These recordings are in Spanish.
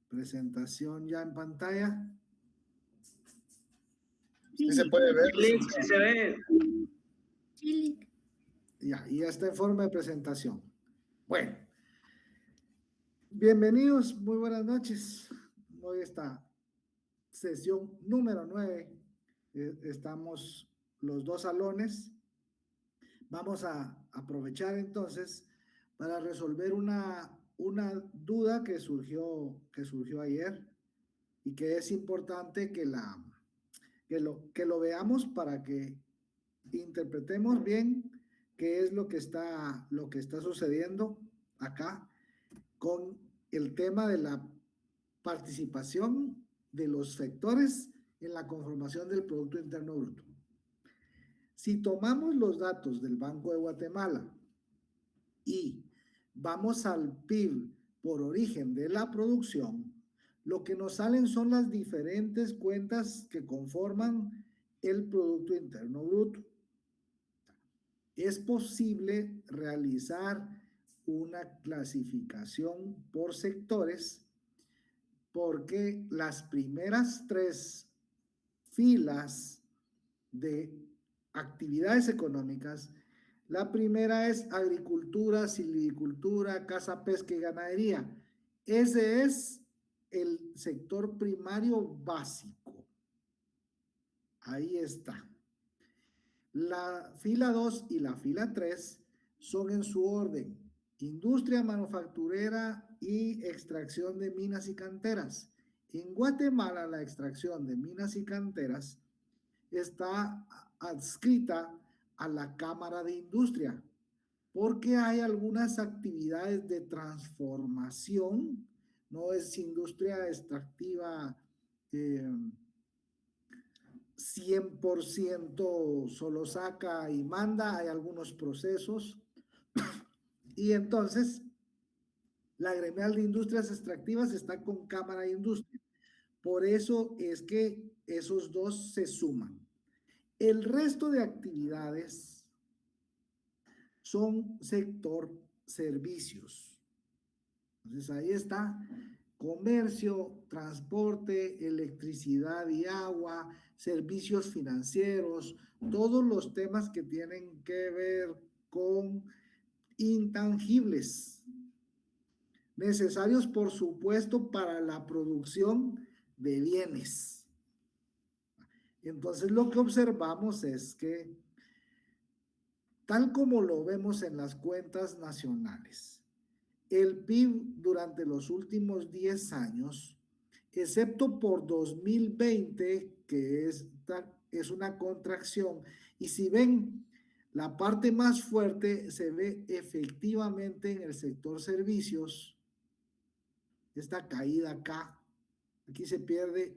Presentación ya en pantalla. Sí, se puede ver. Sí, se ve. Ya, y ya está en forma de presentación. Bueno, bienvenidos, muy buenas noches. Hoy está sesión número 9. Estamos los dos salones. Vamos a aprovechar entonces para resolver una duda que surgió ayer y que es importante que lo veamos para que interpretemos bien qué es lo que está sucediendo acá con el tema de la participación de los sectores en la conformación del Producto Interno Bruto. Si tomamos los datos del Banco de Guatemala y vamos al PIB por origen de la producción, lo que nos salen son las diferentes cuentas que conforman el Producto Interno Bruto. Es posible realizar una clasificación por sectores porque las primeras 3 filas de actividades económicas, la primera es agricultura, silvicultura, caza, pesca y ganadería. Ese es el sector primario básico. Ahí está. La fila 2 y la fila 3 son en su orden: industria manufacturera y extracción de minas y canteras. En Guatemala, la extracción de minas y canteras está adscrita a la Cámara de Industria, porque hay algunas actividades de transformación, no es industria extractiva 100% solo saca y manda, hay algunos procesos, y entonces la gremial de industrias extractivas está con Cámara de Industria. Por eso es que esos dos se suman. El resto de actividades son sector servicios. Entonces ahí está: comercio, transporte, electricidad y agua, servicios financieros, todos los temas que tienen que ver con intangibles, necesarios por supuesto para la producción de bienes. Entonces lo que observamos es que, tal como lo vemos en las cuentas nacionales, el PIB durante los últimos 10 años, excepto por 2020, que es una contracción, y si ven, la parte más fuerte se ve efectivamente en el sector servicios, esta caída acá, aquí se pierde,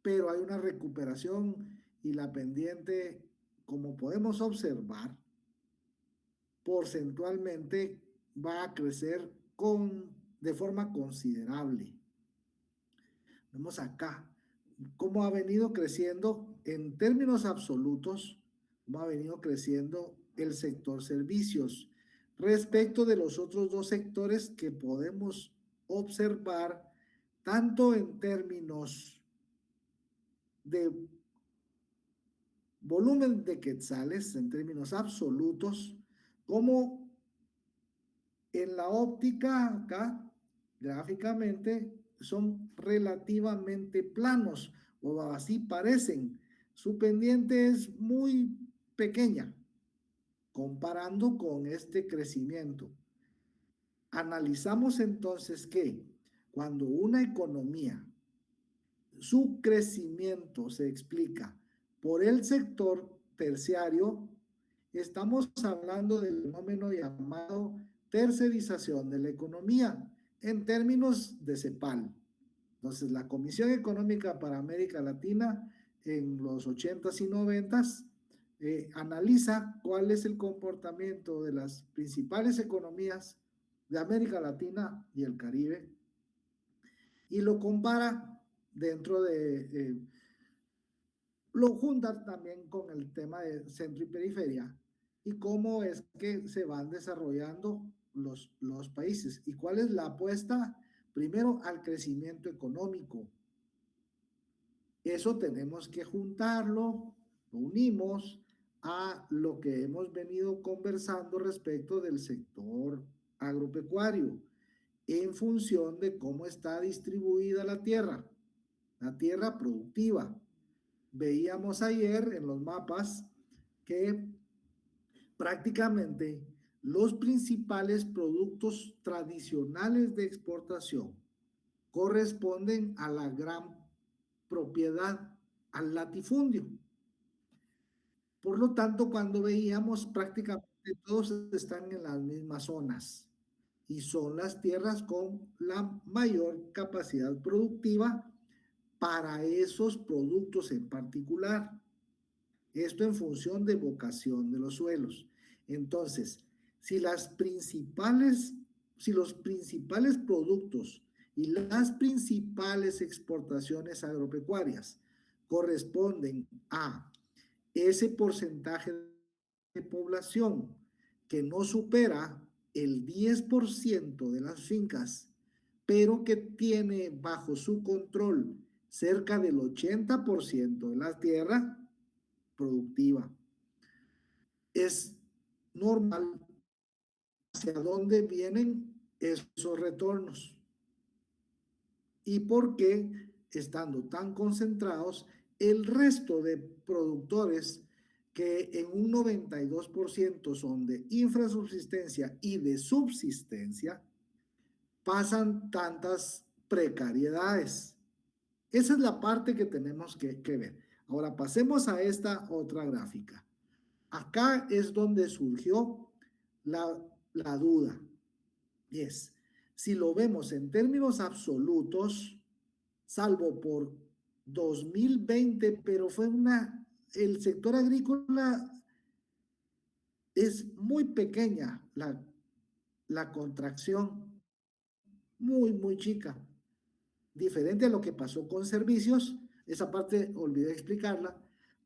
pero hay una recuperación y la pendiente, como podemos observar, porcentualmente va a crecer de forma considerable. Vemos acá cómo ha venido creciendo en términos absolutos, cómo ha venido creciendo el sector servicios respecto de los otros dos sectores que podemos observar, tanto en términos de volumen de quetzales, en términos absolutos, como en la óptica acá, gráficamente, son relativamente planos, o así parecen. Su pendiente es muy pequeña, comparando con este crecimiento. Analizamos entonces que cuando una economía, su crecimiento se explica por el sector terciario, estamos hablando del fenómeno llamado tercerización de la economía en términos de CEPAL. Entonces, la Comisión Económica para América Latina en los 80s y 90s analiza cuál es el comportamiento de las principales economías de América Latina y el Caribe y lo compara dentro de... lo junta también con el tema de centro y periferia y cómo es que se van desarrollando los países y cuál es la apuesta primero al crecimiento económico. Eso tenemos que juntarlo, lo unimos a lo que hemos venido conversando respecto del sector agropecuario en función de cómo está distribuida la tierra productiva. Veíamos ayer en los mapas que prácticamente los principales productos tradicionales de exportación corresponden a la gran propiedad, al latifundio. Por lo tanto, cuando veíamos prácticamente todos están en las mismas zonas y son las tierras con la mayor capacidad productiva para esos productos en particular. Esto en función de vocación de los suelos. Entonces, si si los principales productos y las principales exportaciones agropecuarias corresponden a ese porcentaje de población que no supera el 10% de las fincas, pero que tiene bajo su control cerca del 80% de la tierra productiva. Es normal hacia dónde vienen esos retornos y por qué, estando tan concentrados, el resto de productores que en un 92% son de infrasubsistencia y de subsistencia, pasan tantas precariedades. Esa es la parte que tenemos que ver. Ahora pasemos a esta otra gráfica. Acá es donde surgió la duda. Y es, si lo vemos en términos absolutos, salvo por 2020, pero el sector agrícola es muy pequeña, la contracción, muy chica. Diferente a lo que pasó con servicios, esa parte olvidé explicarla,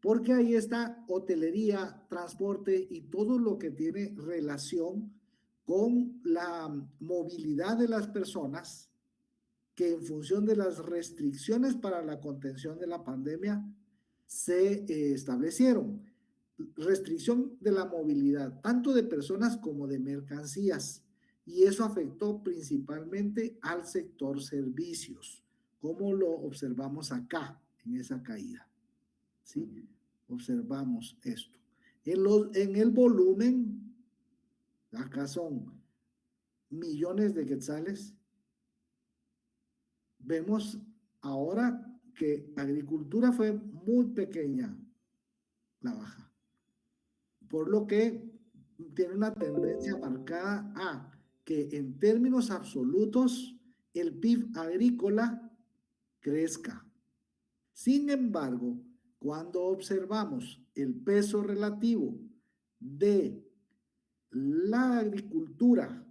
porque ahí está hotelería, transporte y todo lo que tiene relación con la movilidad de las personas que en función de las restricciones para la contención de la pandemia se establecieron. Restricción de la movilidad, tanto de personas como de mercancías, y eso afectó principalmente al sector servicios, como lo observamos acá en esa caída. ¿Sí? Observamos esto. En el volumen, acá son millones de quetzales, vemos ahora que agricultura fue muy pequeña la baja, por lo que tiene una tendencia marcada a que en términos absolutos el PIB agrícola crezca. Sin embargo, cuando observamos el peso relativo de la agricultura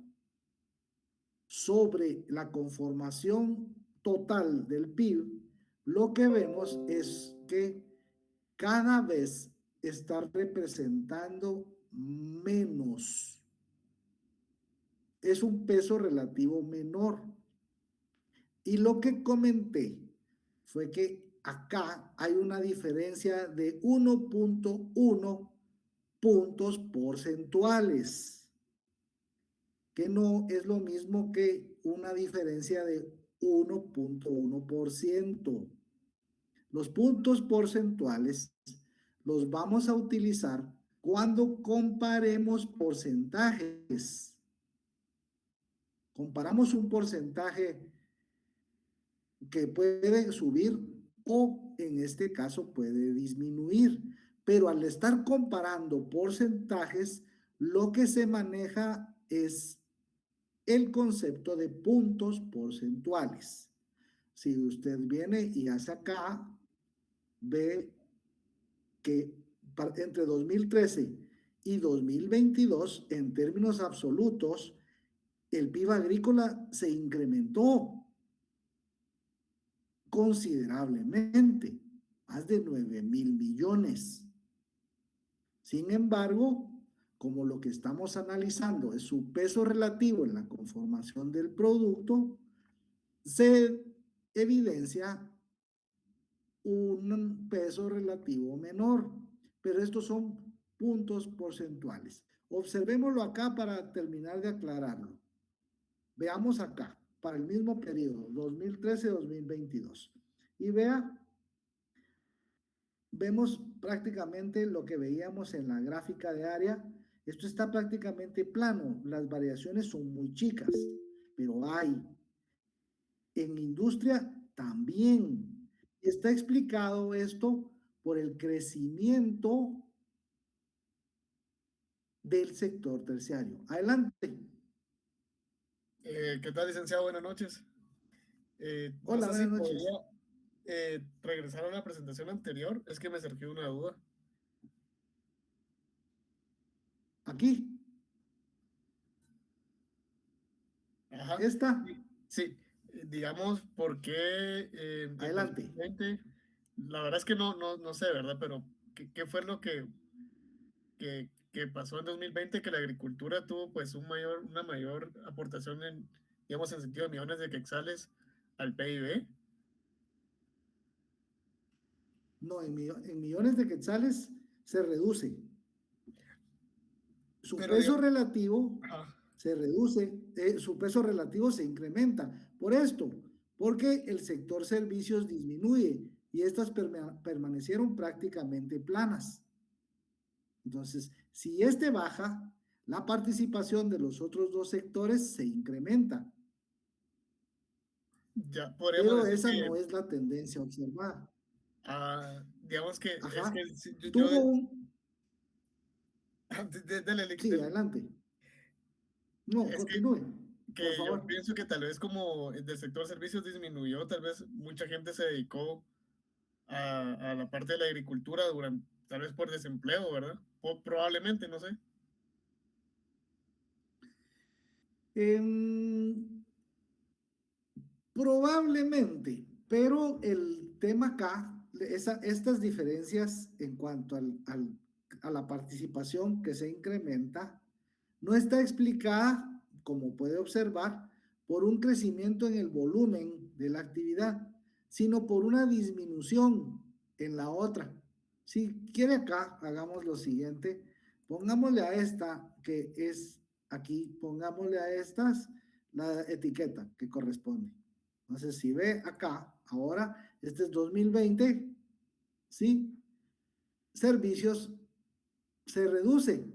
sobre la conformación total del PIB, lo que vemos es que cada vez está representando menos. Es un peso relativo menor. Y lo que comenté fue que acá hay una diferencia de 1.1 puntos porcentuales, que no es lo mismo que una diferencia de 1.1%. Los puntos porcentuales los vamos a utilizar cuando comparemos porcentajes. Comparamos un porcentaje que puede subir o en este caso puede disminuir. Pero al estar comparando porcentajes, lo que se maneja es el concepto de puntos porcentuales. Si usted viene y hace acá, ve que entre 2013 y 2022, en términos absolutos, el PIB agrícola se incrementó considerablemente, más de 9.000 millones. Sin embargo, como lo que estamos analizando es su peso relativo en la conformación del producto, se evidencia un peso relativo menor, pero estos son puntos porcentuales. Observémoslo acá para terminar de aclararlo. Veamos acá, para el mismo periodo, 2013-2022. Y vemos prácticamente lo que veíamos en la gráfica de área. Esto está prácticamente plano, las variaciones son muy chicas, pero hay. En industria también. Está explicado esto por el crecimiento del sector terciario. Adelante. ¿Qué tal, licenciado? Buenas noches. No Hola, sé si buenas podría noches. regresar a la presentación anterior. Es que me surgió una duda. Aquí, Ajá. esta, Sí, sí. Digamos, ¿por qué en adelante. 2020? La verdad es que no sé, ¿verdad? Pero ¿qué fue lo que pasó en 2020? Que la agricultura tuvo pues una mayor aportación digamos, en sentido de millones de quetzales al PIB. No, en millones de quetzales se reduce. Su Pero peso digamos, relativo ajá. se reduce, su peso relativo se incrementa. Por esto, porque el sector servicios disminuye y estas permanecieron prácticamente planas. Entonces, si este baja, la participación de los otros dos sectores se incrementa, Ya podríamos pero decir esa no que es la tendencia observada. digamos que es Ajá. que Tuvo un... dale, Sí, adelante. No, es continúe, por que yo favor. pienso que tal vez como el del sector servicios disminuyó, tal vez mucha gente se dedicó a la parte de la agricultura durante, tal vez por desempleo, ¿verdad? Probablemente, no sé. En Probablemente, pero el tema acá, estas diferencias en cuanto a la participación que se incrementa, no está explicada, como puede observar, por un crecimiento en el volumen de la actividad, sino por una disminución en la otra. Si quiere acá, hagamos lo siguiente, pongámosle a esta que es aquí, pongámosle a estas la etiqueta que corresponde. Entonces, si ve acá, ahora, este es 2020, ¿sí? Servicios se reduce,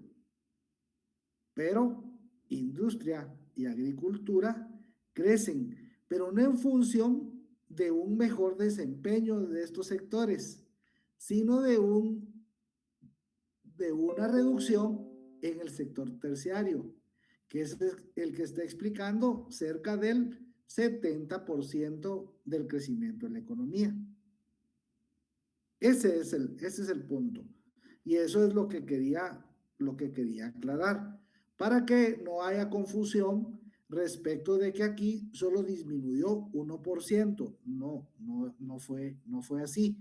pero industria y agricultura crecen, pero no en función de un mejor desempeño de estos sectores, sino de una reducción en el sector terciario, que es el que está explicando cerca del 70% del crecimiento de la economía. Ese es el punto. Y eso es lo que quería aclarar, para que no haya confusión respecto de que aquí solo disminuyó 1%. No fue así.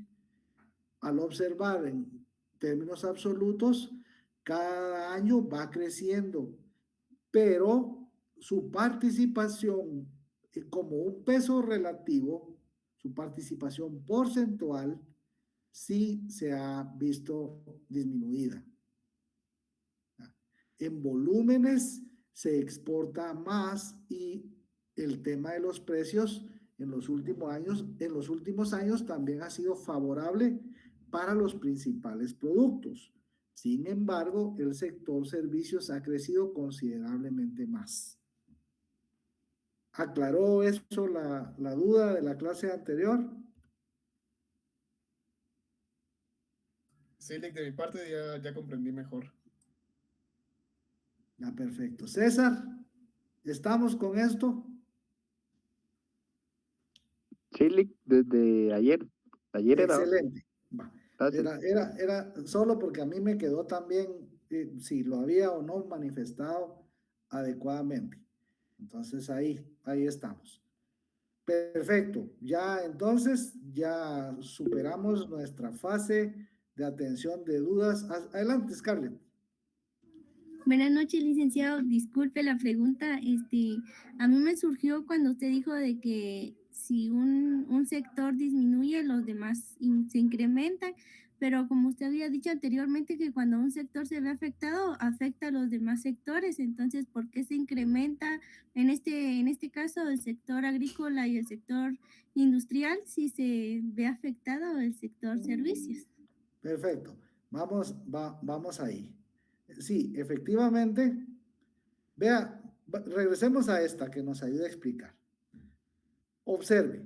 Al observar en términos absolutos, cada año va creciendo, pero su participación como un peso relativo, su participación porcentual, sí se ha visto disminuida. En volúmenes se exporta más y el tema de los precios en los últimos años también ha sido favorable para los principales productos. Sin embargo, el sector servicios ha crecido considerablemente más. ¿Aclaró eso la duda de la clase anterior? Sí, Lick, de mi parte ya comprendí mejor. Ya, perfecto. César, ¿estamos con esto? Chile desde ayer. Ayer era, ¿no? Excelente. Va. Gracias. Era solo porque a mí me quedó también si lo había o no manifestado adecuadamente. Entonces ahí estamos. Perfecto. Ya entonces ya superamos nuestra fase de atención de dudas. Adelante, Scarlett. Buenas noches, licenciado. Disculpe la pregunta. A mí me surgió cuando usted dijo de que si un sector disminuye, los demás se incrementan, pero como usted había dicho anteriormente que cuando un sector se ve afectado, afecta a los demás sectores. Entonces, ¿por qué se incrementa en este caso el sector agrícola y el sector industrial si se ve afectado el sector servicios? Perfecto. Vamos ahí. Sí, efectivamente. Vea, regresemos a esta que nos ayuda a explicar. Observe.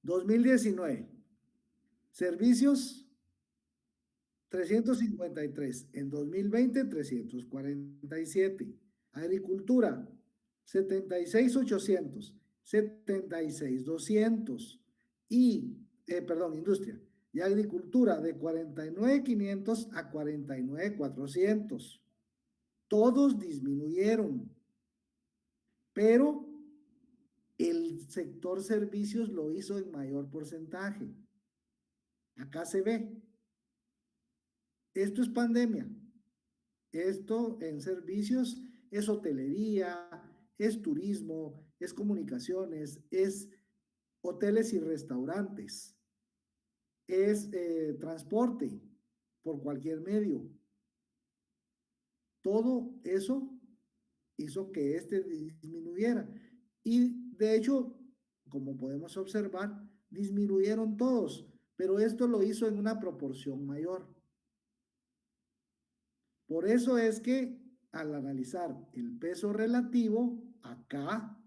2019. Servicios 353. En 2020, 347. Agricultura 76,800. 76,200. Perdón, industria. Y agricultura de 49,500 a 49,400. Todos disminuyeron, pero el sector servicios lo hizo en mayor porcentaje. Acá se ve. Esto es pandemia. Esto en servicios es hotelería, es turismo, es comunicaciones, es hoteles y restaurantes, es transporte por cualquier medio. Todo eso hizo que este disminuyera. Y de hecho, como podemos observar, disminuyeron todos, pero esto lo hizo en una proporción mayor. Por eso es que al analizar el peso relativo, acá,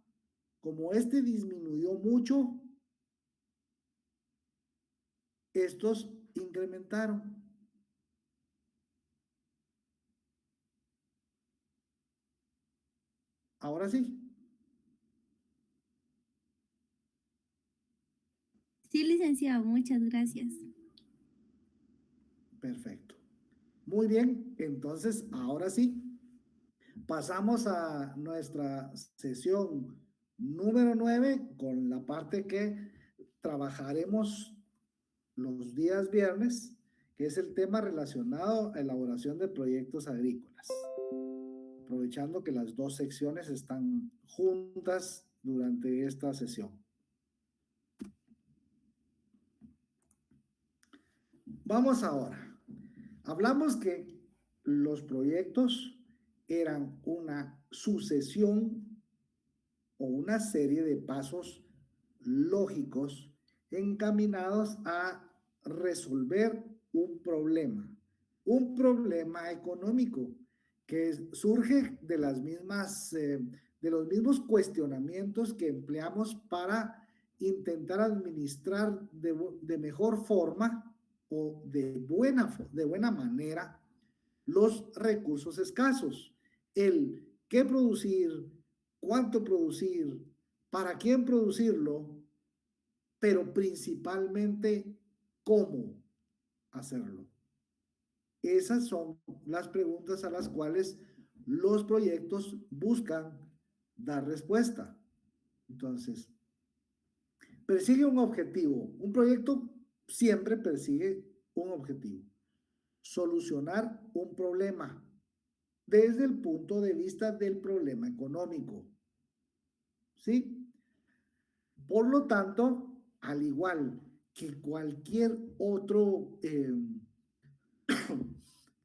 como este disminuyó mucho, estos incrementaron. Ahora sí. Sí, licenciado, muchas gracias. Perfecto. Muy bien, entonces ahora sí, pasamos a nuestra sesión número 9 con la parte que trabajaremos los días viernes, que es el tema relacionado a elaboración de proyectos agrícolas. Aprovechando que las dos secciones están juntas durante esta sesión. Vamos ahora. Hablamos que los proyectos eran una sucesión o una serie de pasos lógicos encaminados a resolver un problema económico que surge de las mismas, de los mismos cuestionamientos que empleamos para intentar administrar de mejor forma o de buena manera los recursos escasos. El qué producir, cuánto producir, para quién producirlo, pero principalmente cómo hacerlo. Esas son las preguntas a las cuales los proyectos buscan dar respuesta. Entonces, persigue un objetivo. Un proyecto siempre persigue un objetivo. Solucionar un problema desde el punto de vista del problema económico. ¿Sí? Por lo tanto, al igual que cualquier otro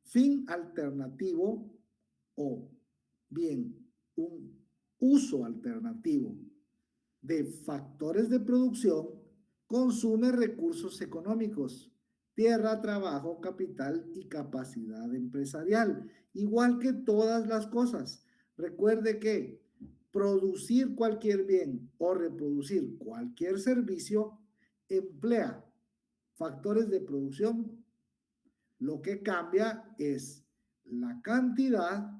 fin alternativo o bien un uso alternativo de factores de producción, consume recursos económicos, tierra, trabajo, capital y capacidad empresarial, igual que todas las cosas. Recuerde que producir cualquier bien o reproducir cualquier servicio emplea factores de producción. Lo que cambia es la cantidad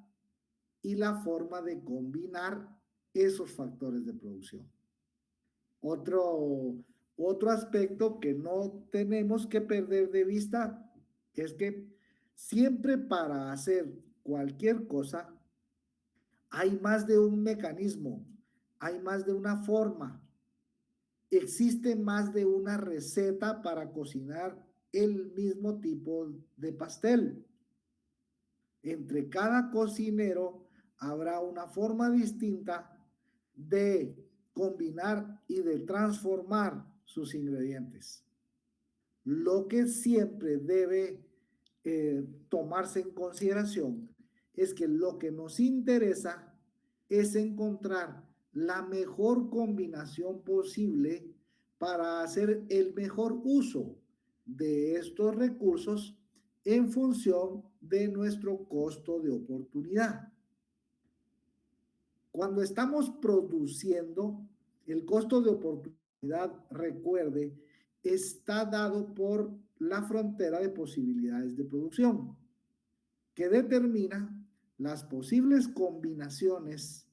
y la forma de combinar esos factores de producción. Otro aspecto que no tenemos que perder de vista es que siempre para hacer cualquier cosa hay más de un mecanismo, hay más de una forma, existe más de una receta para cocinar el mismo tipo de pastel. Entre cada cocinero habrá una forma distinta de combinar y de transformar sus ingredientes. Lo que siempre debe tomarse en consideración es que lo que nos interesa es encontrar la mejor combinación posible para hacer el mejor uso de estos recursos en función de nuestro costo de oportunidad. Cuando estamos produciendo, el costo de oportunidad, recuerde, está dado por la frontera de posibilidades de producción, que determina las posibles combinaciones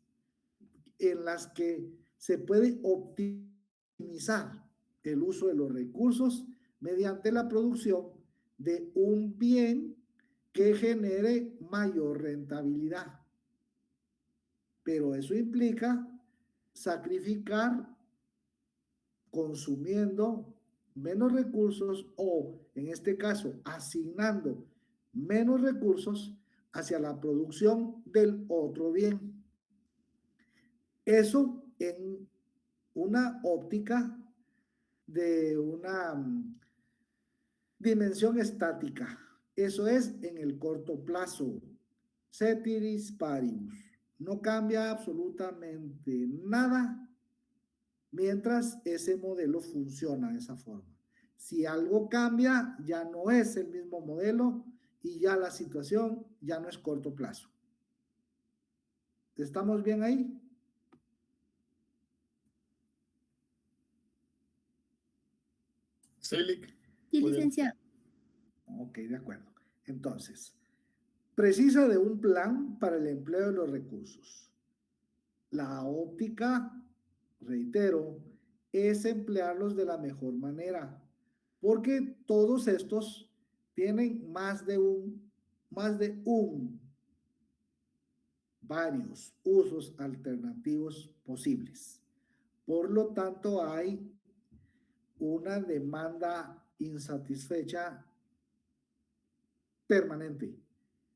en las que se puede optimizar el uso de los recursos mediante la producción de un bien que genere mayor rentabilidad. Pero eso implica sacrificar consumiendo menos recursos o, en este caso, asignando menos recursos hacia la producción del otro bien. Eso en una óptica de una dimensión estática. Eso es en el corto plazo. Ceteris paribus. No cambia absolutamente nada mientras ese modelo funciona de esa forma. Si algo cambia, ya no es el mismo modelo y ya la situación ya no es corto plazo. ¿Estamos bien ahí? Sí, Lick. Sí, Muy bien. licenciado. Ok, de acuerdo. Entonces, precisa de un plan para el empleo de los recursos. La óptica, reitero, es emplearlos de la mejor manera, porque todos estos tienen varios usos alternativos posibles. Por lo tanto, hay una demanda insatisfecha permanente.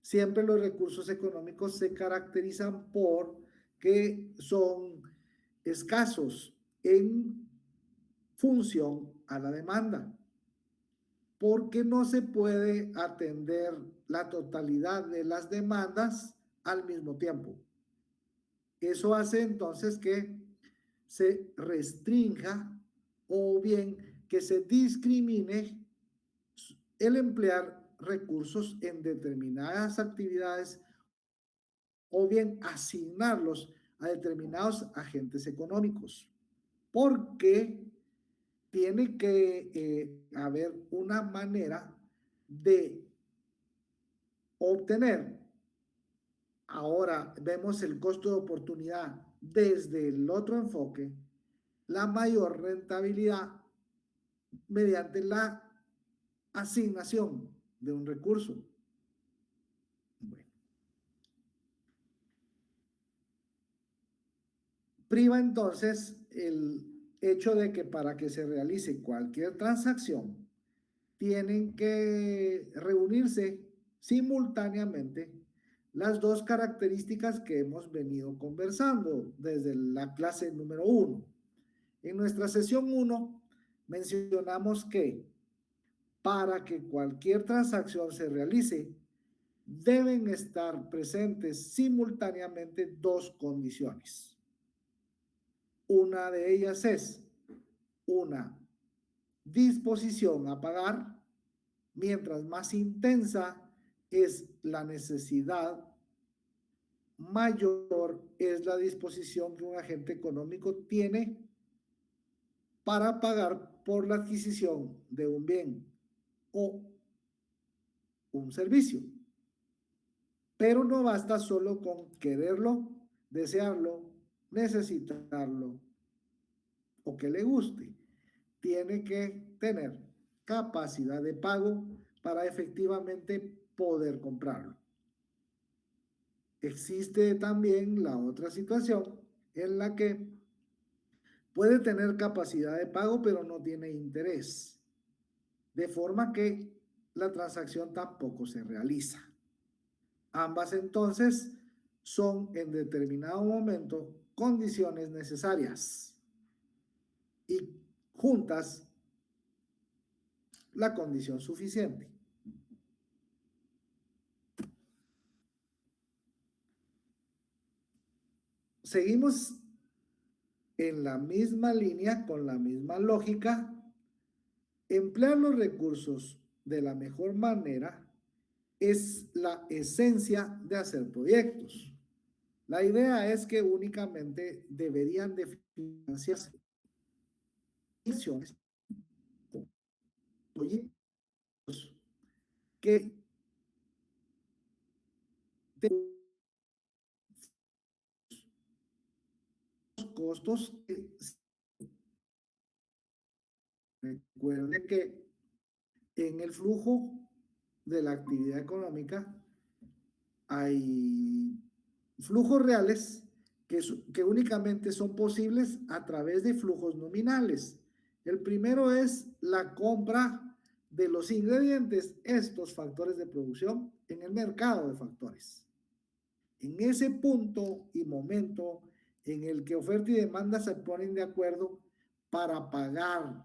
Siempre los recursos económicos se caracterizan por que son escasos en función a la demanda, porque no se puede atender la totalidad de las demandas al mismo tiempo. Eso hace entonces que se restrinja o bien que se discrimine el emplear recursos en determinadas actividades o bien asignarlos a determinados agentes económicos, porque tiene que haber una manera de obtener. Ahora vemos el costo de oportunidad desde el otro enfoque, la mayor rentabilidad mediante la asignación de un recurso. Bueno. Priva entonces el hecho de que para que se realice cualquier transacción tienen que reunirse simultáneamente las dos características que hemos venido conversando desde la clase número 1. En nuestra sesión 1 mencionamos que para que cualquier transacción se realice, deben estar presentes simultáneamente dos condiciones. Una de ellas es una disposición a pagar, mientras más intensa es la necesidad, mayor es la disposición que un agente económico tiene para pagar por la adquisición de un bien o un servicio. Pero no basta solo con quererlo, desearlo, necesitarlo o que le guste. Tiene que tener capacidad de pago para efectivamente poder comprarlo. Existe también la otra situación en la que puede tener capacidad de pago, pero no tiene interés, de forma que la transacción tampoco se realiza. Ambas entonces son en determinado momento condiciones necesarias y juntas la condición suficiente. Seguimos en la misma línea, con la misma lógica. Emplear los recursos de la mejor manera es la esencia de hacer proyectos. La idea es que únicamente deberían de financiarse proyectos que los costos. Recuerde que en el flujo de la actividad económica hay flujos reales que únicamente son posibles a través de flujos nominales. El primero es la compra de los ingredientes, estos factores de producción, en el mercado de factores. En ese punto y momento en el que oferta y demanda se ponen de acuerdo para pagar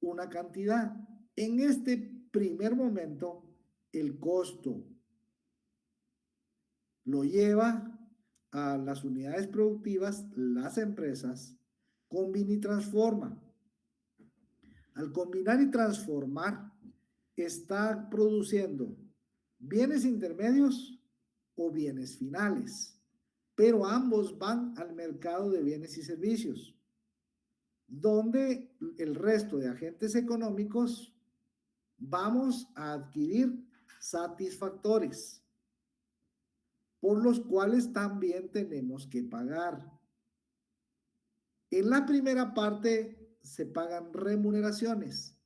una cantidad. En este primer momento, el costo lo lleva a las unidades productivas, las empresas, combina y transforma. Al combinar y transformar, está produciendo bienes intermedios o bienes finales, pero ambos van al mercado de bienes y servicios, donde el resto de agentes económicos vamos a adquirir satisfactores, por los cuales también tenemos que pagar. En la primera parte se pagan remuneraciones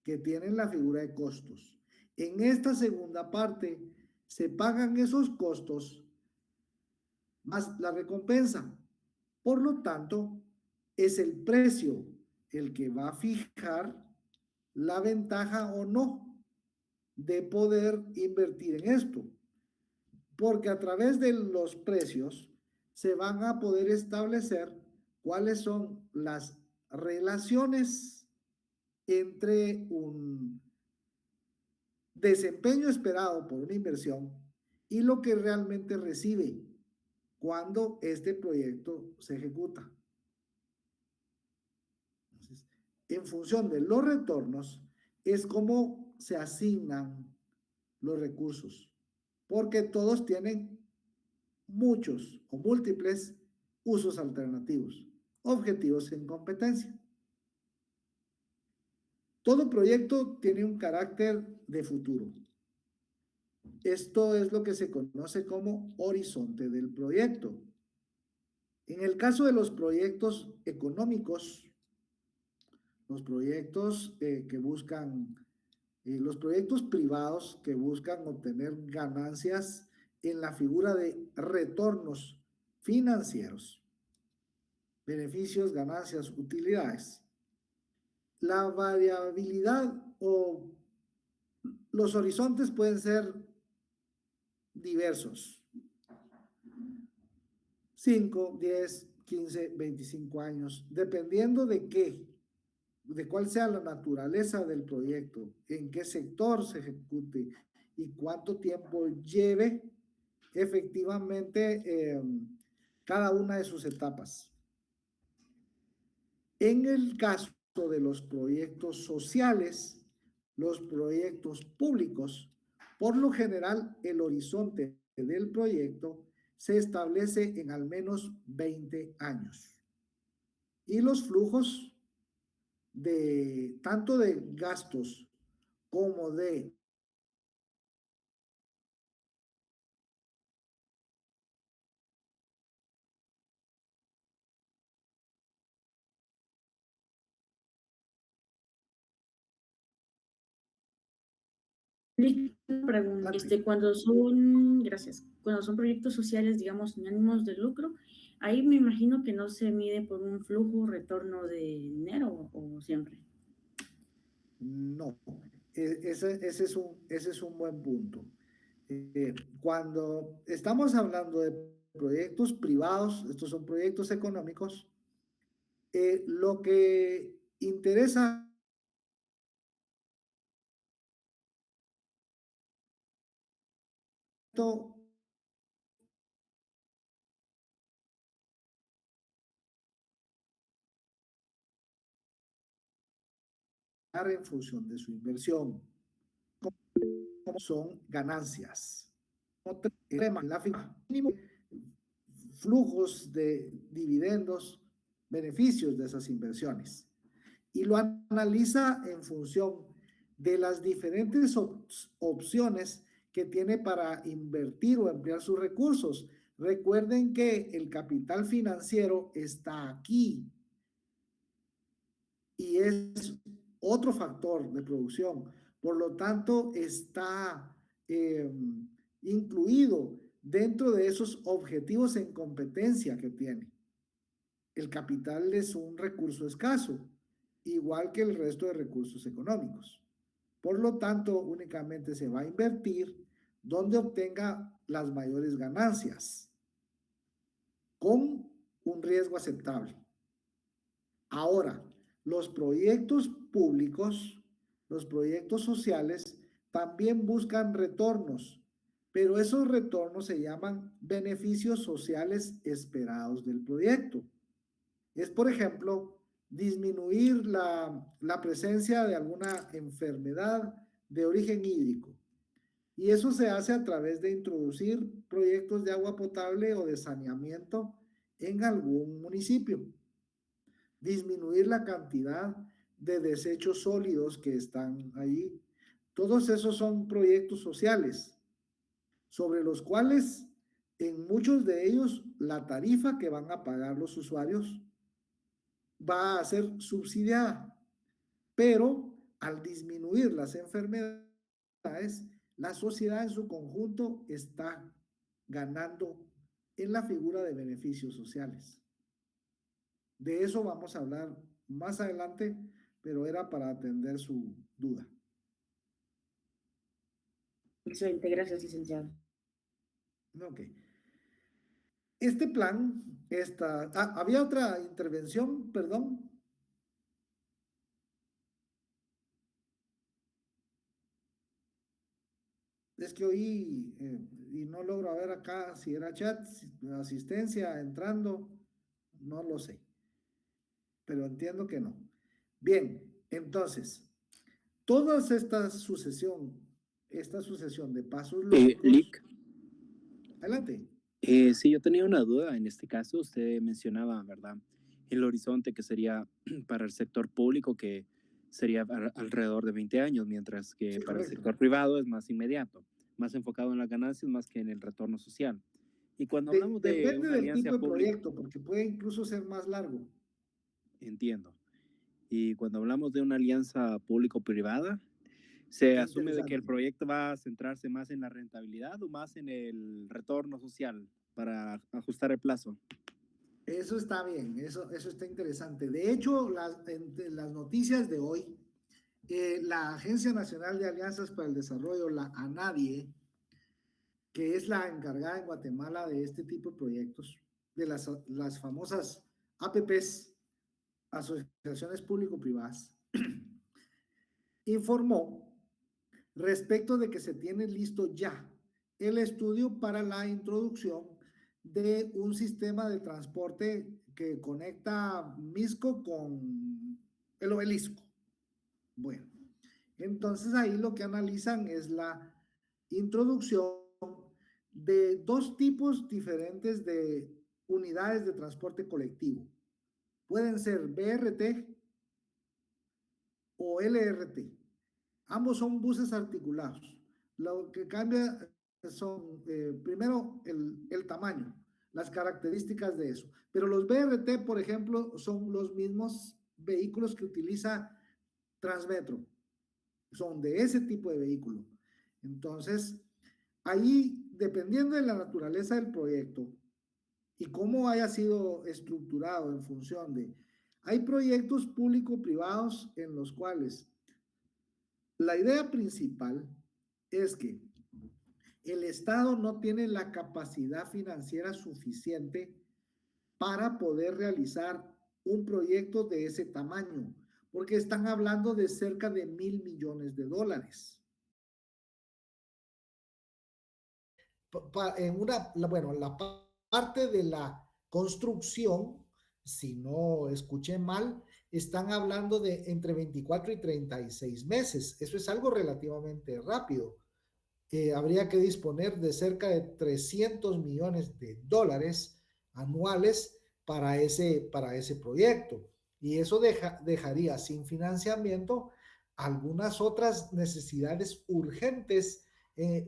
que tienen la figura de costos. En esta segunda parte se pagan esos costos más la recompensa. Por lo tanto, es el precio el que va a fijar la ventaja o no de poder invertir en esto, porque a través de los precios se van a poder establecer cuáles son las relaciones entre un desempeño esperado por una inversión y lo que realmente recibe cuando este proyecto se ejecuta. Entonces, en función de los retornos es como se asignan los recursos, porque todos tienen muchos o múltiples usos alternativos, objetivos en competencia. Todo proyecto tiene un carácter de futuro. Esto es lo que se conoce como horizonte del proyecto. En el caso de los proyectos económicos, los proyectos que buscan, los proyectos privados que buscan obtener ganancias en la figura de retornos financieros, beneficios, ganancias, utilidades. La variabilidad o los horizontes pueden ser diversos. 5, 10, 15, 25 años, dependiendo de qué, de cuál sea la naturaleza del proyecto, en qué sector se ejecute y cuánto tiempo lleve efectivamente cada una de sus etapas. En el caso de los proyectos sociales, los proyectos públicos, por lo general el horizonte del proyecto se establece en al menos 20 años. Y los flujos de tanto de gastos como de Una pregunta, cuando son proyectos sociales, digamos, sin ánimos de lucro, ahí me imagino que no se mide por un flujo, retorno de dinero o siempre. no. Ese es un buen punto. Cuando estamos hablando de proyectos privados, estos son proyectos económicos, lo que interesa en función de su inversión, como son ganancias. La mínimo flujos de dividendos, beneficios de esas inversiones. Y lo analiza en función de las diferentes opciones que tiene para invertir o emplear sus recursos. Recuerden que el capital financiero está aquí y es otro factor de producción. Por lo tanto, está incluido dentro de esos objetivos en competencia que tiene. El capital es un recurso escaso, igual que el resto de recursos económicos. Por lo tanto, únicamente se va a invertir donde obtenga las mayores ganancias, con un riesgo aceptable. Ahora, los proyectos públicos, los proyectos sociales, también buscan retornos, pero esos retornos se llaman beneficios sociales esperados del proyecto. Es, por ejemplo, disminuir la presencia de alguna enfermedad de origen hídrico. Y eso se hace a través de introducir proyectos de agua potable o de saneamiento en algún municipio. Disminuir la cantidad de desechos sólidos que están ahí. Todos esos son proyectos sociales, sobre los cuales en muchos de ellos la tarifa que van a pagar los usuarios va a ser subsidiada, pero al disminuir las enfermedades, la sociedad en su conjunto está ganando en la figura de beneficios sociales. De eso vamos a hablar más adelante, pero era para atender su duda. Excelente, gracias, licenciado. Ok. Este plan, había otra intervención, perdón. Es que oí y no logro ver acá si era chat, asistencia, entrando, no lo sé, pero entiendo que no. Bien, entonces, toda esta sucesión de pasos lógicos. Lick, Adelante. sí, yo tenía una duda. En este caso, usted mencionaba, ¿verdad? El horizonte que sería para el sector público, que sería alrededor de 20 años, mientras que Sí, para el correcto. sector privado es más inmediato, más enfocado en las ganancias más que en el retorno social. Y cuando hablamos de Depende una del tipo alianza de pública, proyecto, porque puede incluso ser más largo. entiendo. Y cuando hablamos de una alianza público-privada, ¿se asume de que el Interesante. proyecto va a centrarse más en la rentabilidad o más en el retorno social para ajustar el plazo? Eso está bien, eso está interesante. De hecho, entre las noticias de hoy, la Agencia Nacional de Alianzas para el Desarrollo, la ANADIE, que es la encargada en Guatemala de este tipo de proyectos, de las famosas APPs, Asociaciones Público-Privadas, informó respecto de que se tiene listo ya el estudio para la introducción de un sistema de transporte que conecta Misco con el Obelisco. Bueno, entonces ahí lo que analizan es la introducción de dos tipos diferentes de unidades de transporte colectivo. Pueden ser BRT o LRT. Ambos son buses articulados. Lo que cambia son, primero, el tamaño, las características de eso. Pero los BRT, por ejemplo, son los mismos vehículos que utiliza Transmetro. Son de ese tipo de vehículo. Entonces, ahí, dependiendo de la naturaleza del proyecto y cómo haya sido estructurado en función de... Hay proyectos público-privados en los cuales La idea principal es que el Estado no tiene la capacidad financiera suficiente para poder realizar un proyecto de ese tamaño, porque están hablando de cerca de $1,000 millones. Bueno, la parte de la construcción, si no escuché mal, están hablando de entre 24 y 36 meses. Eso es algo relativamente rápido. Habría que disponer de cerca de $300 millones anuales para ese proyecto. Y eso dejaría sin financiamiento algunas otras necesidades urgentes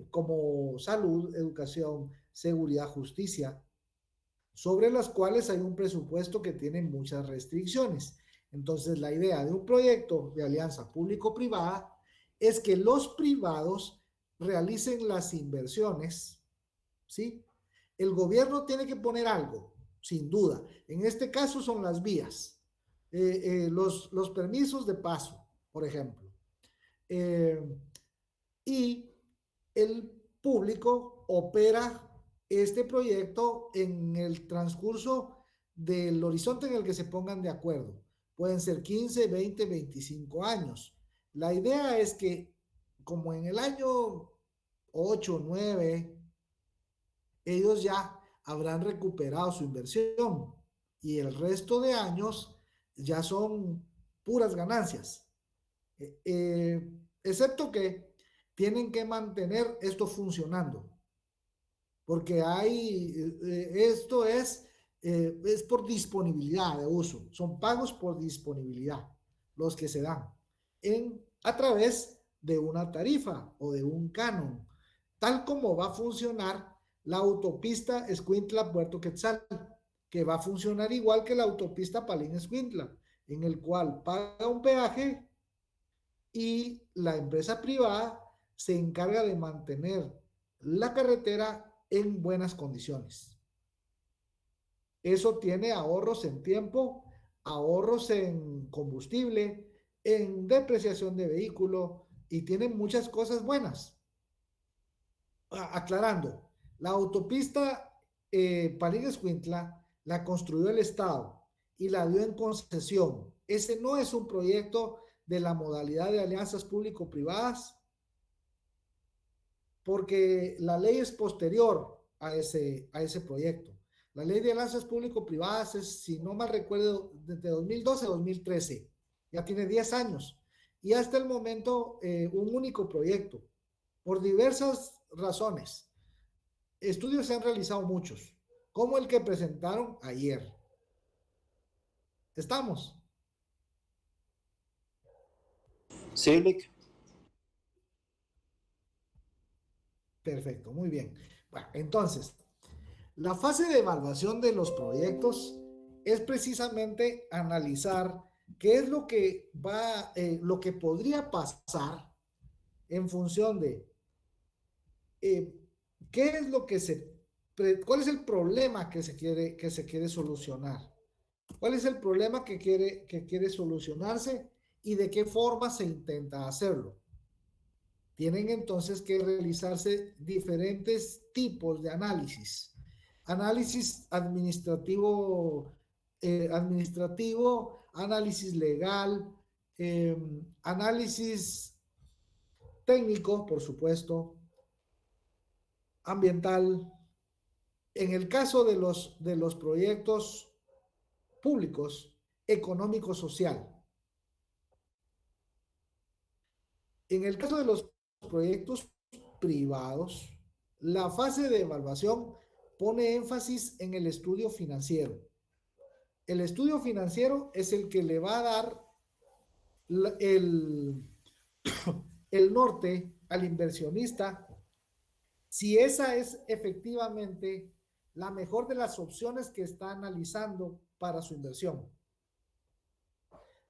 como salud, educación, seguridad, justicia, sobre las cuales hay un presupuesto que tiene muchas restricciones. Entonces, la idea de un proyecto de alianza público-privada es que los privados realicen las inversiones, ¿sí? El gobierno tiene que poner algo, sin duda. En este caso son las vías, los permisos de paso, por ejemplo. Y el público opera este proyecto en el transcurso del horizonte en el que se pongan de acuerdo. Pueden ser 15, 20, 25 años. La idea es que como en el año 8, 9, ellos ya habrán recuperado su inversión y el resto de años ya son puras ganancias. Excepto que tienen que mantener esto funcionando, porque esto es por disponibilidad de uso, son pagos por disponibilidad los que se dan a través de una tarifa o de un canon, tal como va a funcionar la autopista Escuintla-Puerto Quetzal, que va a funcionar igual que la autopista Palín-Escuintla, en el cual paga un peaje y la empresa privada se encarga de mantener la carretera en buenas condiciones. Eso tiene ahorros en tiempo, ahorros en combustible, en depreciación de vehículo y tiene muchas cosas buenas. Aclarando, la autopista Palín-Escuintla la construyó el Estado y la dio en concesión. Ese no es un proyecto de la modalidad de alianzas público-privadas, porque la ley es posterior a ese proyecto. La ley de alianzas público-privadas es, si no mal recuerdo, desde 2012 a 2013. Ya tiene 10 años. Y hasta el momento, un único proyecto, por diversas razones. Estudios se han realizado muchos, como el que presentaron ayer. ¿Estamos? Sí, Lick. Perfecto, muy bien. Bueno, entonces, la fase de evaluación de los proyectos es precisamente analizar qué es lo que lo que podría pasar en función de qué es lo que cuál es el problema que se quiere solucionar, cuál es el problema que quiere solucionarse y de qué forma se intenta hacerlo. Tienen entonces que realizarse diferentes tipos de análisis. Análisis administrativo, análisis legal, análisis técnico, por supuesto, ambiental. En el caso de los proyectos públicos, económico-social. En el caso de los proyectos privados, la fase de evaluación pone énfasis en el estudio financiero. El estudio financiero es el que le va a dar el norte al inversionista si esa es efectivamente la mejor de las opciones que está analizando para su inversión.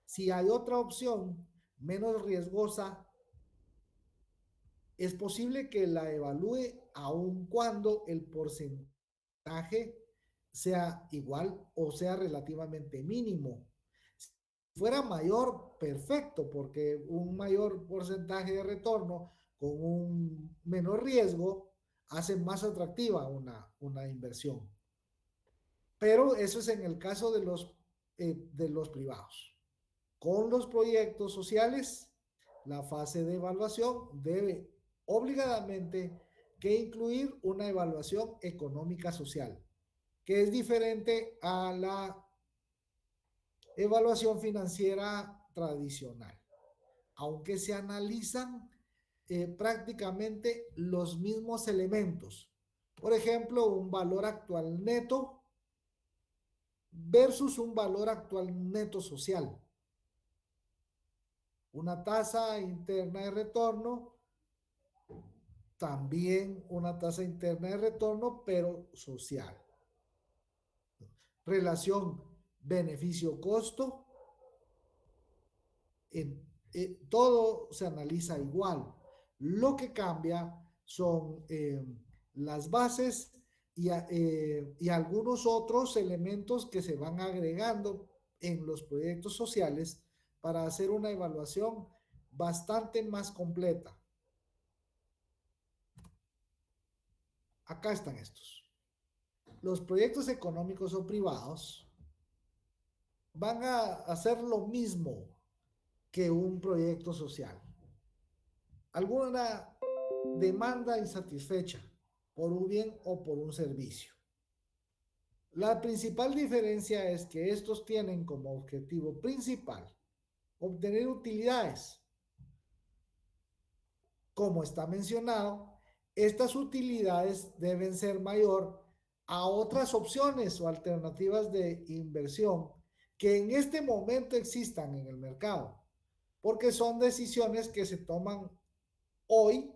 Si hay otra opción menos riesgosa, es posible que la evalúe aun cuando el porcentaje sea igual o sea relativamente mínimo. fuera mayor, perfecto, porque un mayor porcentaje de retorno con un menor riesgo hace más atractiva una inversión. Pero eso es en el caso de los privados. Con los proyectos sociales, la fase de evaluación debe obligadamente que incluir una evaluación económica social, que es diferente a la evaluación financiera tradicional, aunque se analizan prácticamente los mismos elementos. Por ejemplo, un valor actual neto versus un valor actual neto social. Una tasa interna de retorno, también una tasa interna de retorno, pero social. Relación beneficio-costo, todo se analiza igual. Lo que cambia son las bases y algunos otros elementos que se van agregando en los proyectos sociales para hacer una evaluación bastante más completa. Acá están estos. Los proyectos económicos o privados van a hacer lo mismo que un proyecto social. Alguna demanda insatisfecha por un bien o por un servicio. La principal diferencia es que estos tienen como objetivo principal obtener utilidades. Como está mencionado, estas utilidades deben ser mayor a otras opciones o alternativas de inversión que en este momento existan en el mercado, porque son decisiones que se toman hoy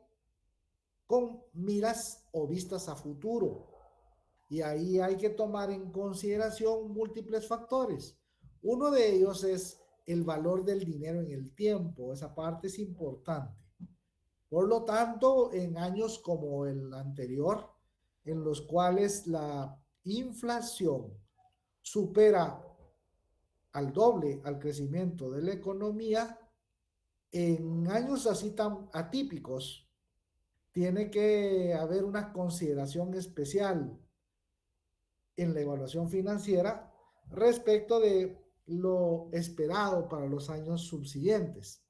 con miras o vistas a futuro. Y ahí hay que tomar en consideración múltiples factores. Uno de ellos es el valor del dinero en el tiempo. Esa parte es importante. Por lo tanto, en años como el anterior, en los cuales la inflación supera al doble al crecimiento de la economía, en años así tan atípicos, tiene que haber una consideración especial en la evaluación financiera respecto de lo esperado para los años subsiguientes.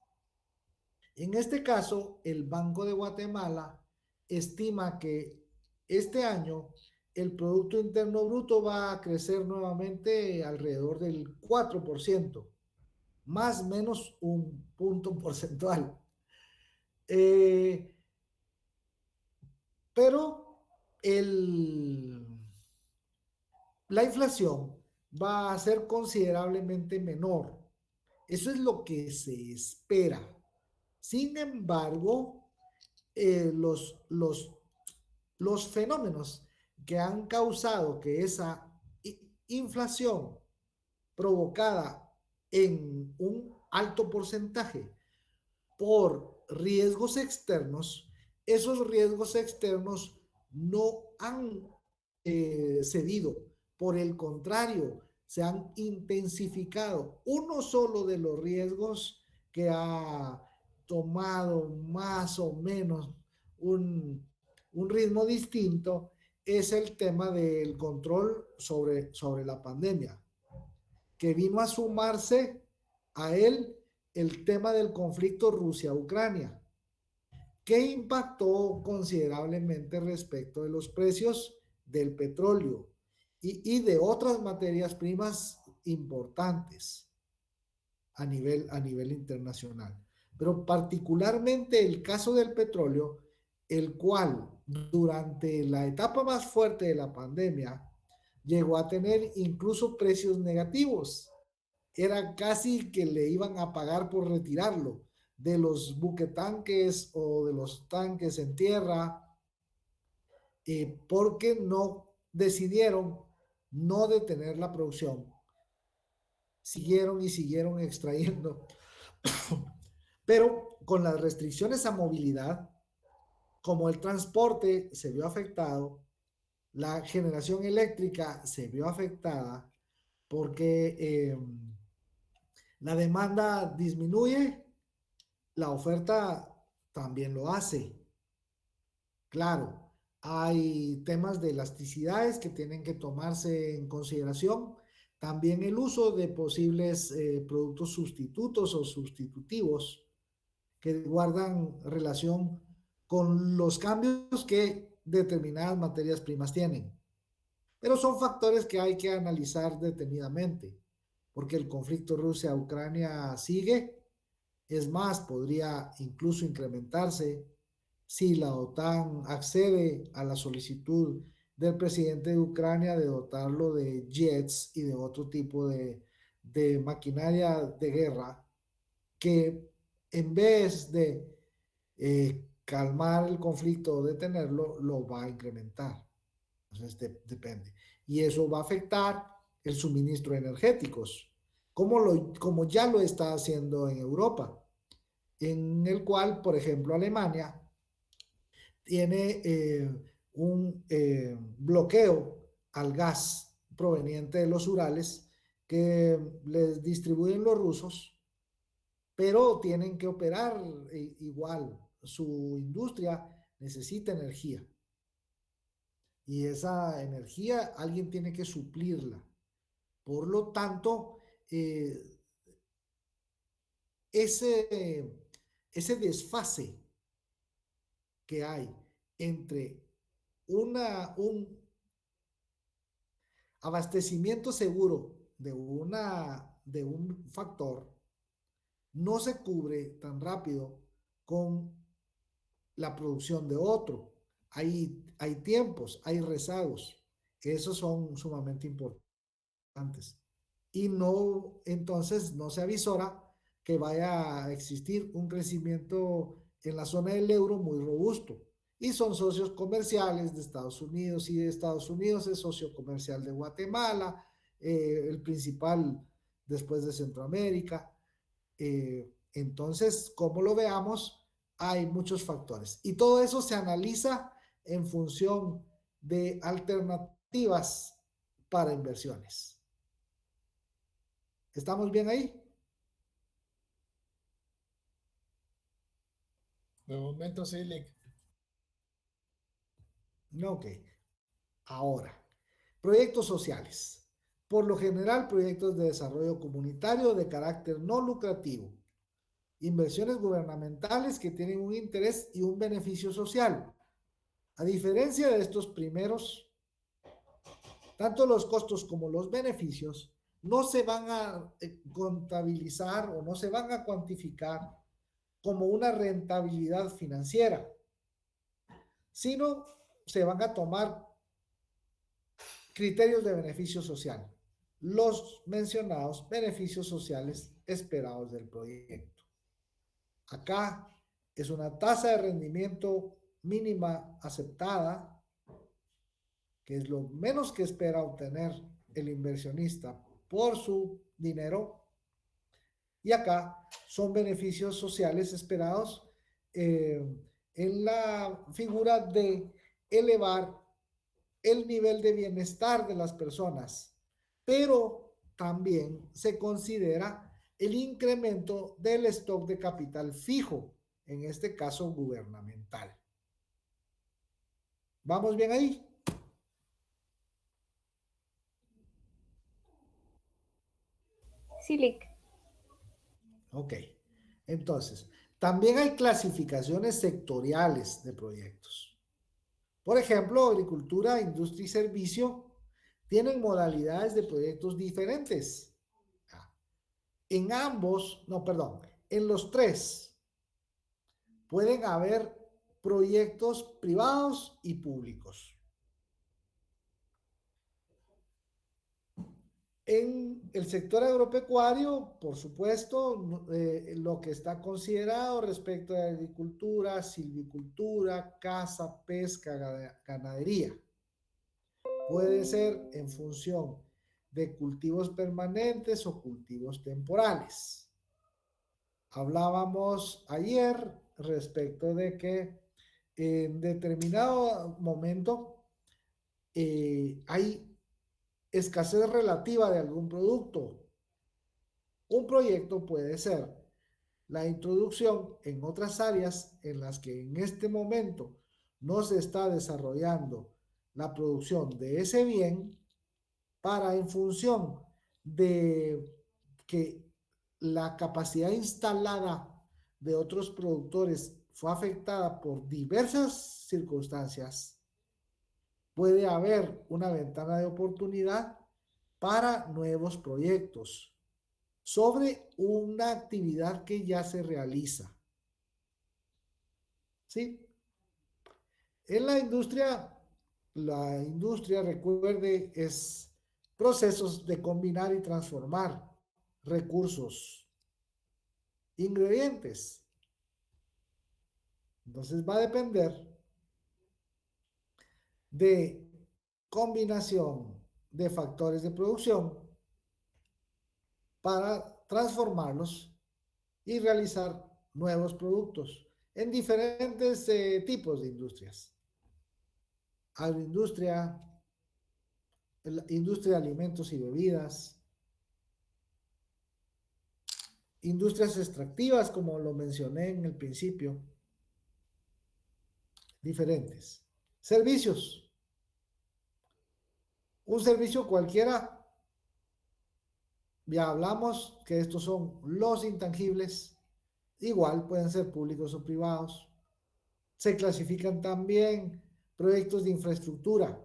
En este caso, el Banco de Guatemala estima que este año el Producto Interno Bruto va a crecer nuevamente alrededor del 4%, más o menos un punto porcentual. Pero la inflación va a ser considerablemente menor. Eso es lo que se espera. Sin embargo, los fenómenos que han causado que esa inflación provocada en un alto porcentaje por riesgos externos, esos riesgos externos no han cedido. Por el contrario, se han intensificado. Uno solo de los riesgos que ha tomado más o menos un ritmo distinto es el tema del control sobre la pandemia, que vino a sumarse a él el tema del conflicto Rusia-Ucrania, que impactó considerablemente respecto de los precios del petróleo y de otras materias primas importantes a nivel internacional. Pero particularmente el caso del petróleo, el cual durante la etapa más fuerte de la pandemia llegó a tener incluso precios negativos. Era casi que le iban a pagar por retirarlo de los buquetanques o de los tanques en tierra, porque no decidieron no detener la producción. Siguieron extrayendo. Pero con las restricciones a movilidad, como el transporte se vio afectado, la generación eléctrica se vio afectada porque La demanda disminuye, la oferta también lo hace. Claro, hay temas de elasticidades que tienen que tomarse en consideración. También el uso de posibles productos sustitutos o sustitutivos que guardan relación con los cambios que determinadas materias primas tienen. Pero son factores que hay que analizar detenidamente, porque el conflicto Rusia-Ucrania sigue. Es más, podría incluso incrementarse si la OTAN accede a la solicitud del presidente de Ucrania de dotarlo de jets y de otro tipo de maquinaria de guerra que en vez de calmar el conflicto o detenerlo, lo va a incrementar. Entonces depende. Y eso va a afectar el suministro de energéticos, como ya lo está haciendo en Europa, en el cual, por ejemplo, Alemania tiene un bloqueo al gas proveniente de los Urales que les distribuyen los rusos, pero tienen que operar igual. Su industria necesita energía y esa energía alguien tiene que suplirla. Por lo tanto, ese desfase que hay entre un abastecimiento seguro de un factor no se cubre tan rápido con la producción de otro. Hay tiempos, hay rezagos, que esos son sumamente importantes. Y no, entonces no se avisora que vaya a existir un crecimiento en la zona del euro muy robusto. Y son socios comerciales de Estados Unidos, y de Estados Unidos es socio comercial de Guatemala, el principal después de Centroamérica. Entonces, como lo veamos, hay muchos factores. Y todo eso se analiza en función de alternativas para inversiones. ¿Estamos bien ahí? De momento sí, Lick. Ok. Ahora, proyectos sociales. Por lo general, proyectos de desarrollo comunitario de carácter no lucrativo. Inversiones gubernamentales que tienen un interés y un beneficio social. A diferencia de estos primeros, tanto los costos como los beneficios no se van a contabilizar o no se van a cuantificar como una rentabilidad financiera, sino se van a tomar criterios de beneficio social, los mencionados beneficios sociales esperados del proyecto. Acá es una tasa de rendimiento mínima aceptada, que es lo menos que espera obtener el inversionista por su dinero. Y acá son beneficios sociales esperados en la figura de elevar el nivel de bienestar de las personas, pero también se considera el incremento del stock de capital fijo, en este caso gubernamental. ¿Vamos bien ahí? Sí, Lick. Ok. Entonces, también hay clasificaciones sectoriales de proyectos. Por ejemplo, agricultura, industria y servicio tienen modalidades de proyectos diferentes. En ambos, no, perdón, en los tres pueden haber proyectos privados y públicos. En el sector agropecuario, por supuesto, lo que está considerado respecto a agricultura, silvicultura, caza, pesca, ganadería, puede ser en función de cultivos permanentes o cultivos temporales. Hablábamos ayer respecto de que en determinado momento hay escasez relativa de algún producto Un proyecto puede ser la introducción en otras áreas en las que en este momento no se está desarrollando la producción de ese bien, para en función de que la capacidad instalada de otros productores fue afectada por diversas circunstancias, puede haber una ventana de oportunidad para nuevos proyectos sobre una actividad que ya se realiza. ¿Sí? En la industria, recuerde, es procesos de combinar y transformar recursos, ingredientes. Entonces va a depender de combinación de factores de producción para transformarlos y realizar nuevos productos en diferentes tipos de industrias. Agroindustria, industria de alimentos y bebidas, industrias extractivas, como lo mencioné en el principio, diferentes. Servicios. Un servicio cualquiera, ya hablamos que estos son los intangibles, igual pueden ser públicos o privados. Se clasifican también proyectos de infraestructura,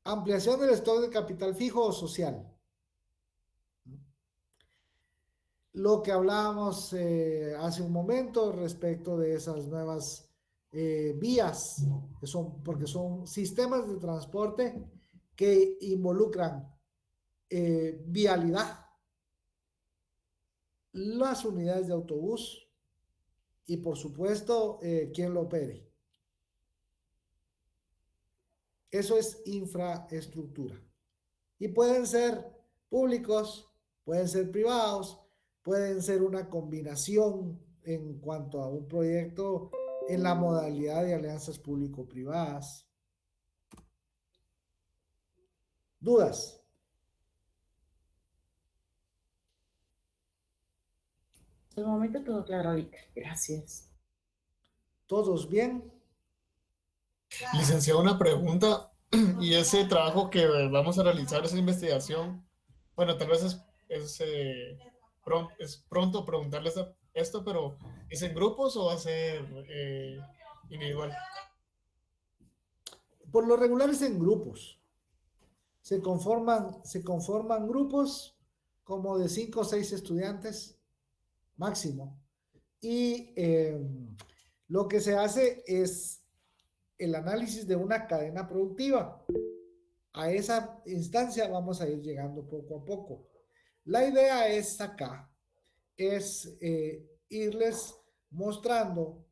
ampliación del stock de capital fijo o social. Lo que hablábamos hace un momento respecto de esas nuevas vías, que porque son sistemas de transporte que involucran vialidad, las unidades de autobús y por supuesto quien lo opere. Eso es infraestructura. Y pueden ser públicos, pueden ser privados, pueden ser una combinación en cuanto a un proyecto en la modalidad de alianzas público-privadas. ¿Dudas? De momento todo claro, Vic. Gracias. ¿Todos bien? Licenciado, una pregunta. Y ese trabajo que vamos a realizar, esa investigación, bueno, tal vez es pronto preguntarles esto, pero ¿es en grupos o va a ser individual? Por lo regular es en grupos. Se conforman grupos como de 5 o 6 estudiantes máximo. Y lo que se hace es el análisis de una cadena productiva. A esa instancia vamos a ir llegando poco a poco. La idea es acá, es irles mostrando,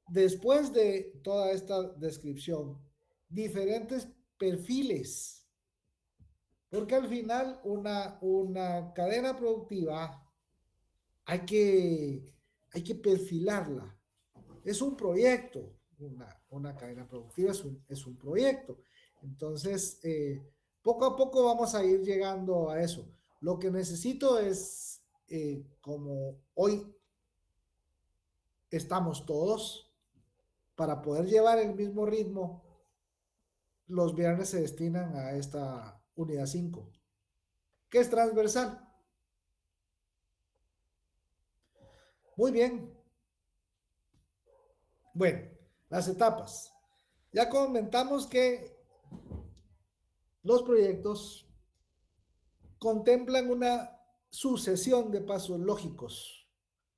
después de toda esta descripción, diferentes perfiles. Porque al final una cadena productiva hay que perfilarla. Es un proyecto. Una cadena productiva es un proyecto. Entonces, poco a poco vamos a ir llegando a eso. Lo que necesito es, como hoy estamos todos, para poder llevar el mismo ritmo, los viernes se destinan a esta unidad 5, que es transversal. Muy bien. Bueno, las etapas. Ya comentamos que los proyectos contemplan una sucesión de pasos lógicos.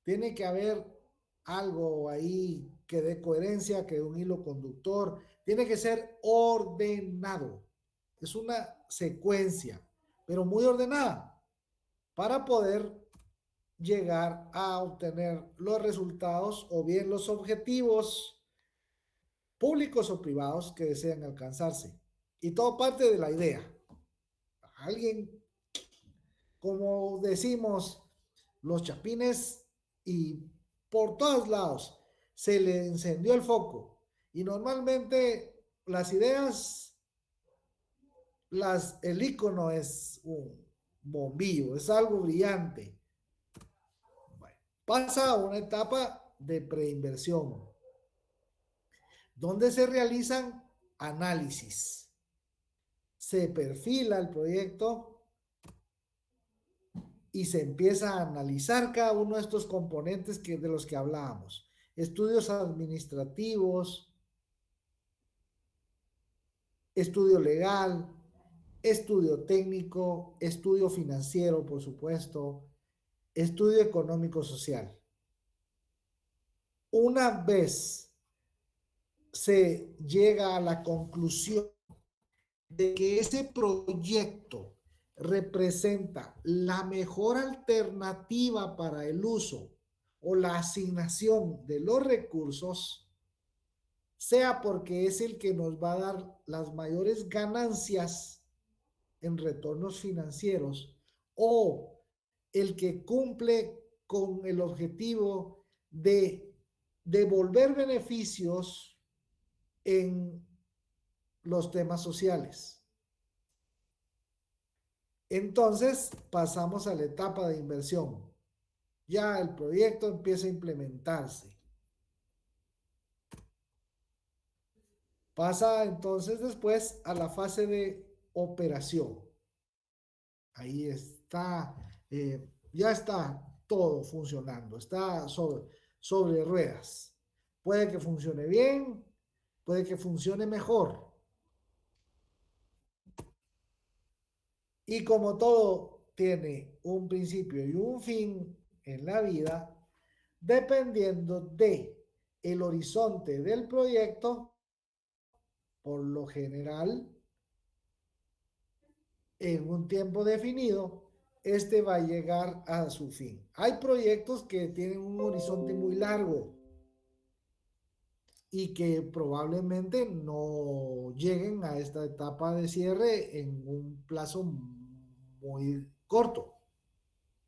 Tiene que haber algo ahí que dé coherencia, que dé un hilo conductor. Tiene que ser ordenado. Es una secuencia, pero muy ordenada para poder llegar a obtener los resultados o bien los objetivos públicos o privados que desean alcanzarse. Y todo parte de la idea. Alguien, como decimos, los chapines, y por todos lados se le encendió el foco. Y normalmente las ideas, el icono es bombillo, es algo brillante. Bueno, pasa a una etapa de preinversión, donde se realizan análisis. Se perfila el proyecto y se empieza a analizar cada uno de estos componentes de los que hablábamos. Estudios administrativos, estudio legal, estudio técnico, estudio financiero, por supuesto, estudio económico-social. Una vez se llega a la conclusión de que ese proyecto representa la mejor alternativa para el uso o la asignación de los recursos, sea porque es el que nos va a dar las mayores ganancias en retornos financieros o el que cumple con el objetivo de devolver beneficios en los temas sociales. Entonces pasamos a la etapa de inversión. Ya el proyecto empieza a implementarse. Pasa entonces después a la fase de operación. Ahí está, ya está todo funcionando, está sobre ruedas. Puede que funcione bien, puede que funcione mejor. Y como todo tiene un principio y un fin en la vida, dependiendo de el horizonte del proyecto, por lo general, en un tiempo definido, este va a llegar a su fin. Hay proyectos que tienen un horizonte muy largo y que probablemente no lleguen a esta etapa de cierre en un plazo muy corto.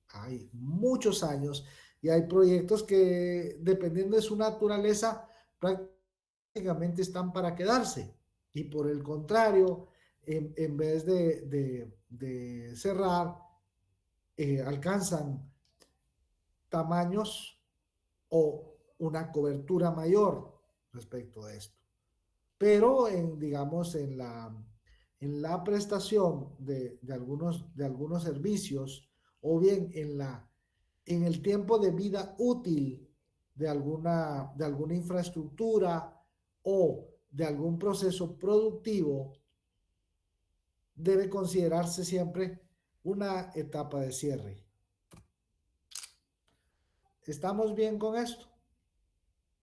Hay muchos años y hay proyectos que, dependiendo de su naturaleza, prácticamente están para quedarse. Y por el contrario, en vez de cerrar, alcanzan tamaños o una cobertura mayor respecto a esto. Pero digamos, en la prestación de algunos servicios o bien en el tiempo de vida útil de alguna infraestructura o de algún proceso productivo, debe considerarse siempre una etapa de cierre. ¿Estamos bien con esto?